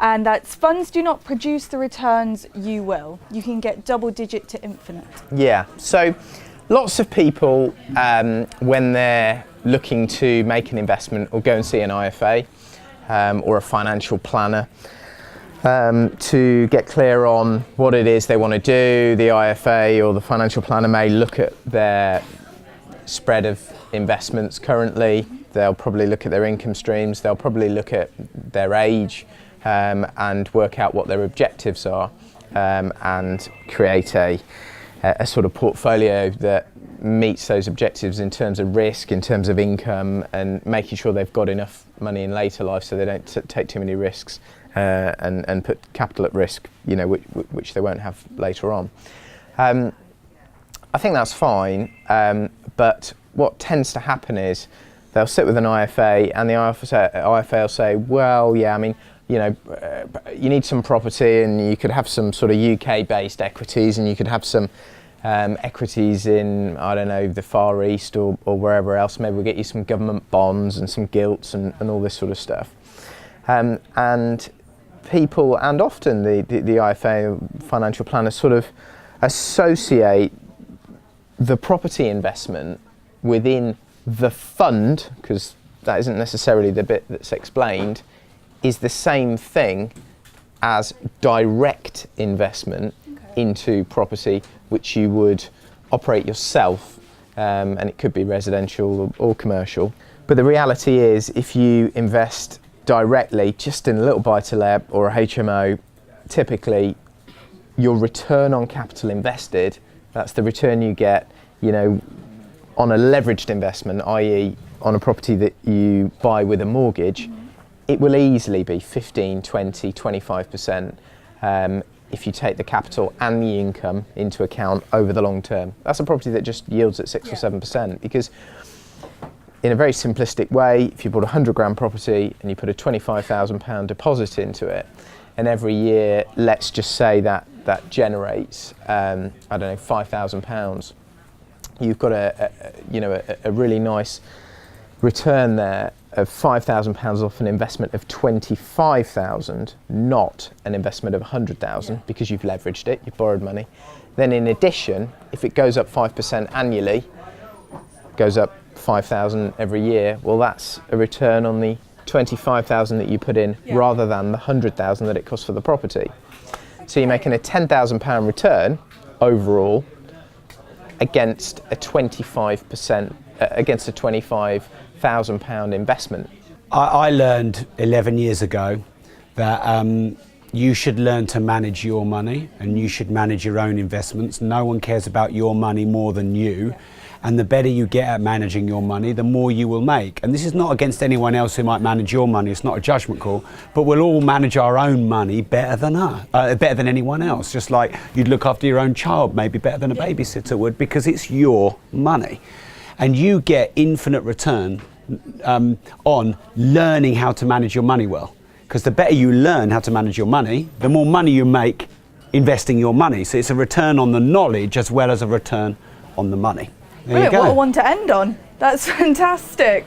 And that's funds do not produce the returns you will. You can get double digit to infinite. Yeah, so lots of people, when they're looking to make an investment, will go and see an IFA or a financial planner to get clear on what it is they want to do. The IFA or the financial planner may look at their spread of investments currently. They'll probably look at their income streams. They'll probably look at their age and work out what their objectives are and create a sort of portfolio that meets those objectives in terms of risk, in terms of income, and making sure they've got enough money in later life so they don't take too many risks and put capital at risk, you know, which they won't have later on. I think that's fine, but what tends to happen is they'll sit with an IFA and the IFA will say, well, yeah, I mean, you know, you need some property and you could have some sort of UK-based equities and you could have some equities in, I don't know, the Far East or wherever else. Maybe we'll get you some government bonds and some gilts and all this sort of stuff. And people, and often the IFA financial planners sort of associate the property investment within the fund, because that isn't necessarily the bit that's explained, is the same thing as direct investment into property, which you would operate yourself, and it could be residential or commercial. But the reality is, if you invest directly just in a little buy-to-let or a HMO, typically your return on capital invested, that's the return you get, you know, on a leveraged investment, i.e. on a property that you buy with a mortgage, it will easily be 15, 20, 25% if you take the capital and the income into account over the long term. That's a property that just yields at 6 or 7%, because in a very simplistic way, if you bought a 100 grand property and you put a £25,000 deposit into it, and every year, let's just say that generates, I don't know, £5,000, you've got a really nice return there of £5,000 off an investment of 25,000, not an investment of 100,000, because you've leveraged it, you've borrowed money. Then in addition, if it goes up 5% annually, goes up 5,000 every year, well, that's a return on the 25,000 that you put in rather than the 100,000 that it costs for the property. So you're making a £10,000 return overall against a 25%, against a £25,000 investment. I learned 11 years ago that you should learn to manage your money and you should manage your own investments. No one cares about your money more than you. And the better you get at managing your money, the more you will make. And this is not against anyone else who might manage your money. It's not a judgment call, but we'll all manage our own money better than anyone else. Just like you'd look after your own child, maybe better than a babysitter would, because it's your money. And you get infinite return on learning how to manage your money well. Because the better you learn how to manage your money, the more money you make investing your money. So it's a return on the knowledge as well as a return on the money. There you go. What a one to end on. That's fantastic.